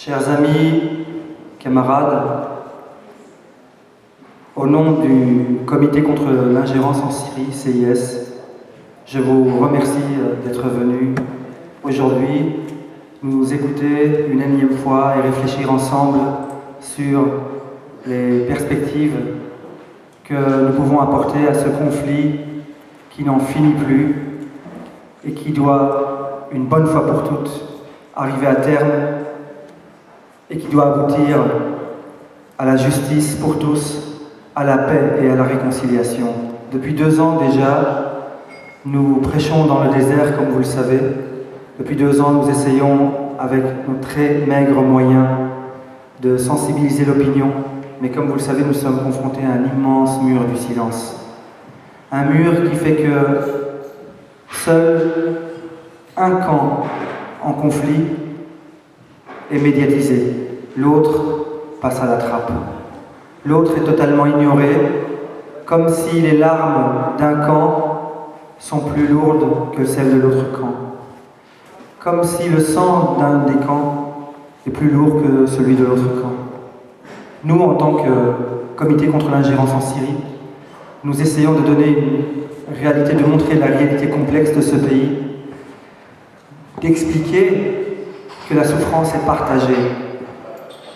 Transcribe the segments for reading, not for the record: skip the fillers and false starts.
Chers amis, camarades, au nom du Comité contre l'ingérence en Syrie, CIS, je vous remercie d'être venus aujourd'hui nous écouter une énième fois et réfléchir ensemble sur les perspectives que nous pouvons apporter à ce conflit qui n'en finit plus et qui doit, une bonne fois pour toutes, arriver à terme et qui doit aboutir à la justice pour tous, à la paix et à la réconciliation. Depuis 2 ans déjà, nous prêchons dans le désert, comme vous le savez. Depuis 2 ans, nous essayons, avec nos très maigres moyens, de sensibiliser l'opinion. Mais comme vous le savez, nous sommes confrontés à un immense mur du silence. Un mur qui fait que seul un camp en conflit est médiatisé. L'autre passe à la trappe. L'autre est totalement ignoré, comme si les larmes d'un camp sont plus lourdes que celles de l'autre camp. Comme si le sang d'un des camps est plus lourd que celui de l'autre camp. Nous, en tant que comité contre l'ingérence en Syrie, nous essayons de donner une réalité, de montrer la réalité complexe de ce pays, d'expliquer que la souffrance est partagée,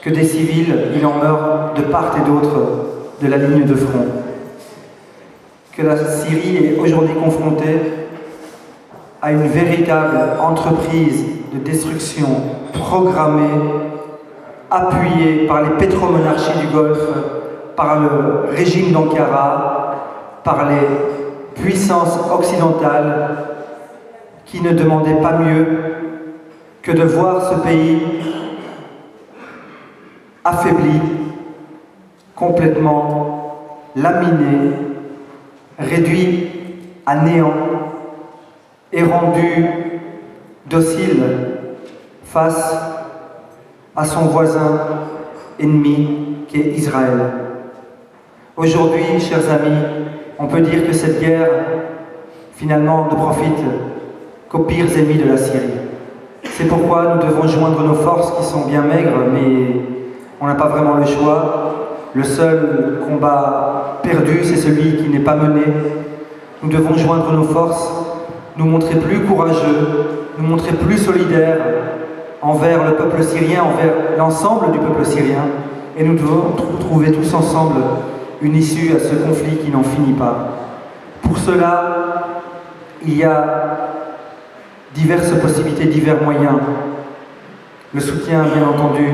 que des civils, il en meurt de part et d'autre de la ligne de front, que la Syrie est aujourd'hui confrontée à une véritable entreprise de destruction programmée, appuyée par les pétromonarchies du Golfe, par le régime d'Ankara, par les puissances occidentales qui ne demandaient pas mieux que de voir ce pays affaibli, complètement laminé, réduit à néant et rendu docile face à son voisin ennemi qui est Israël. Aujourd'hui, chers amis, on peut dire que cette guerre, finalement, ne profite qu'aux pires ennemis de la Syrie. C'est pourquoi nous devons joindre nos forces qui sont bien maigres, mais on n'a pas vraiment le choix. Le seul combat perdu, c'est celui qui n'est pas mené. Nous devons joindre nos forces, nous montrer plus courageux, nous montrer plus solidaires envers le peuple syrien, envers l'ensemble du peuple syrien, et nous devons trouver tous ensemble une issue à ce conflit qui n'en finit pas. Pour cela, il y a diverses possibilités, divers moyens. Le soutien, bien entendu,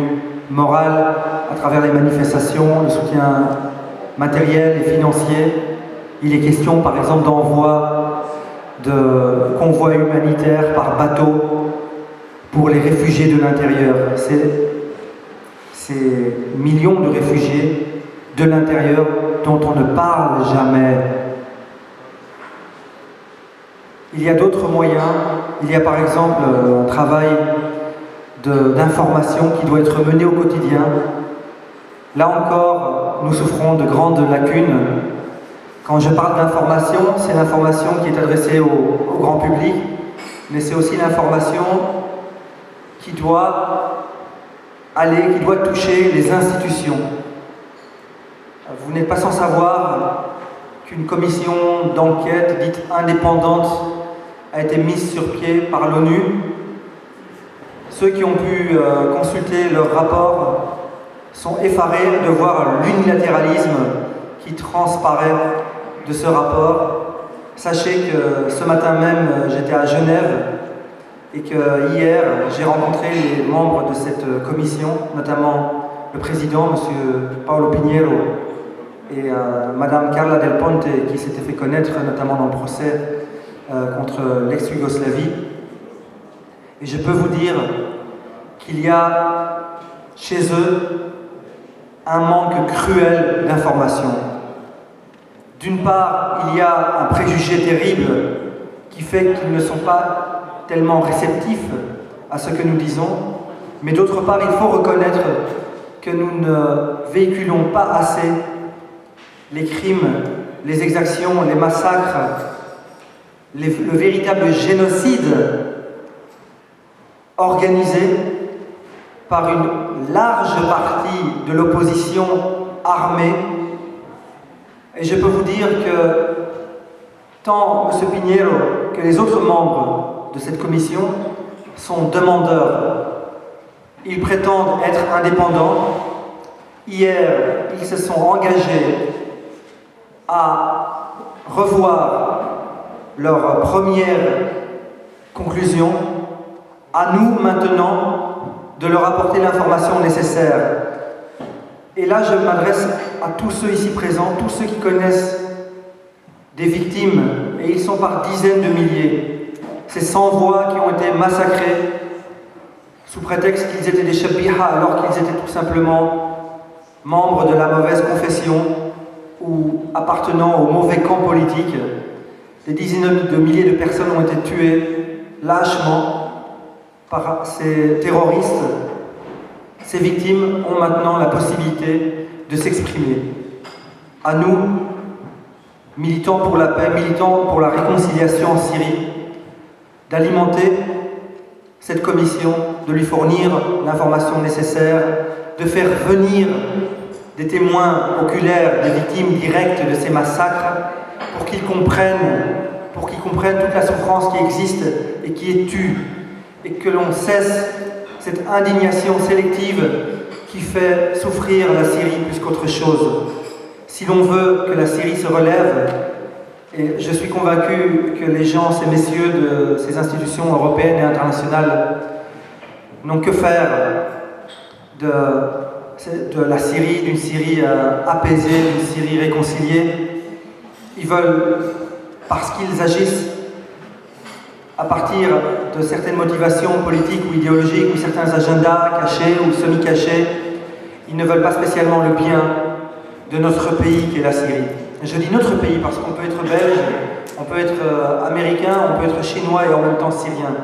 moral, à travers les manifestations, le soutien matériel et financier. Il est question, par exemple, d'envoi de convois humanitaires par bateau pour les réfugiés de l'intérieur. Ces millions de réfugiés de l'intérieur dont on ne parle jamais. Il y a d'autres moyens. Il y a par exemple un travail d'information qui doit être mené au quotidien. Là encore, nous souffrons de grandes lacunes. Quand je parle d'information, c'est l'information qui est adressée au grand public, mais c'est aussi l'information qui doit toucher les institutions. Vous n'êtes pas sans savoir qu'une commission d'enquête dite indépendante a été mise sur pied par l'ONU. Ceux qui ont pu consulter leur rapport sont effarés de voir l'unilatéralisme qui transparaît de ce rapport. Sachez que ce matin même, j'étais à Genève et que hier, j'ai rencontré les membres de cette commission, notamment le président, M. Paolo Pinheiro, et Mme Carla Del Ponte, qui s'était fait connaître notamment dans le procès contre l'ex-Yougoslavie. Et je peux vous dire qu'il y a chez eux un manque cruel d'informations. D'une part, il y a un préjugé terrible qui fait qu'ils ne sont pas tellement réceptifs à ce que nous disons, mais d'autre part, il faut reconnaître que nous ne véhiculons pas assez les crimes, les exactions, les massacres, le véritable génocide organisé par une large partie de l'opposition armée. Et je peux vous dire que tant M. Pinheiro que les autres membres de cette commission sont demandeurs. Ils prétendent être indépendants. Hier, ils se sont engagés à revoir leur première conclusion. À nous maintenant de leur apporter l'information nécessaire. Et là, je m'adresse à tous ceux ici présents, tous ceux qui connaissent des victimes, et ils sont par dizaines de milliers. Ces sans-voix qui ont été massacrés sous prétexte qu'ils étaient des shabiha alors qu'ils étaient tout simplement membres de la mauvaise confession ou appartenant au mauvais camp politique. Des dizaines de milliers de personnes ont été tuées lâchement par ces terroristes. Ces victimes ont maintenant la possibilité de s'exprimer. À nous, militants pour la paix, militants pour la réconciliation en Syrie, d'alimenter cette commission, de lui fournir l'information nécessaire, de faire venir des témoins oculaires, des victimes directes de ces massacres, pour qu'ils comprennent toute la souffrance qui existe et qui est tue, et que l'on cesse cette indignation sélective qui fait souffrir la Syrie plus qu'autre chose. Si l'on veut que la Syrie se relève, et je suis convaincu que les gens, ces messieurs de ces institutions européennes et internationales n'ont que faire de la Syrie, d'une Syrie apaisée, d'une Syrie réconciliée. Ils veulent, parce qu'ils agissent à partir de certaines motivations politiques ou idéologiques ou certains agendas cachés ou semi-cachés, ils ne veulent pas spécialement le bien de notre pays qui est la Syrie. Je dis notre pays parce qu'on peut être belge, on peut être américain, on peut être chinois et en même temps syrien.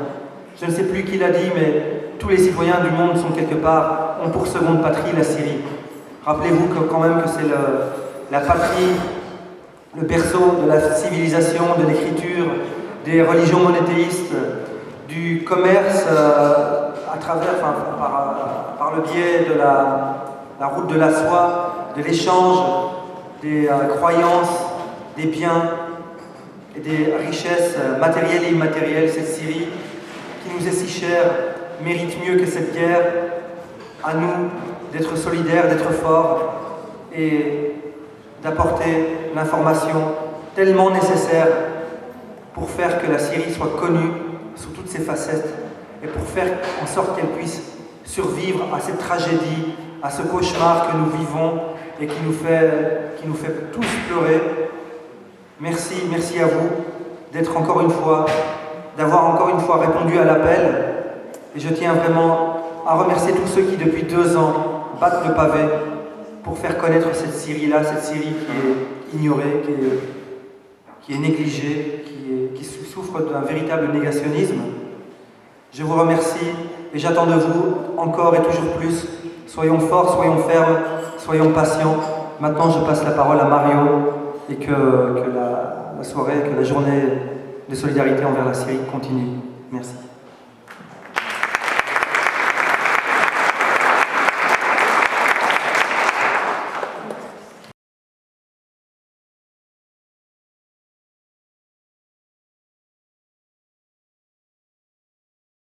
Je ne sais plus qui l'a dit, mais tous les citoyens du monde sont quelque part, ont pour seconde patrie la Syrie. Rappelez-vous quand même que c'est la patrie, le berceau de la civilisation, de l'écriture, des religions monothéistes, du commerce à travers, par le biais de la route de la soie, de l'échange, des croyances, des biens et des richesses matérielles et immatérielles. Cette Syrie qui nous est si chère mérite mieux que cette guerre. À nous d'être solidaires, d'être forts et d'apporter l'information tellement nécessaire pour faire que la Syrie soit connue sous toutes ses facettes et pour faire en sorte qu'elle puisse survivre à cette tragédie, à ce cauchemar que nous vivons et qui nous fait tous pleurer. Merci à vous d'avoir encore une fois répondu à l'appel. Et je tiens vraiment à remercier tous ceux qui depuis 2 ans battent le pavé pour faire connaître cette Syrie-là, cette Syrie qui est ignorée, qui est négligée, qui souffre d'un véritable négationnisme. Je vous remercie et j'attends de vous encore et toujours plus. Soyons forts, soyons fermes, soyons patients. Maintenant, je passe la parole à Mario et que la soirée, que la journée de solidarité envers la Syrie continue. Merci.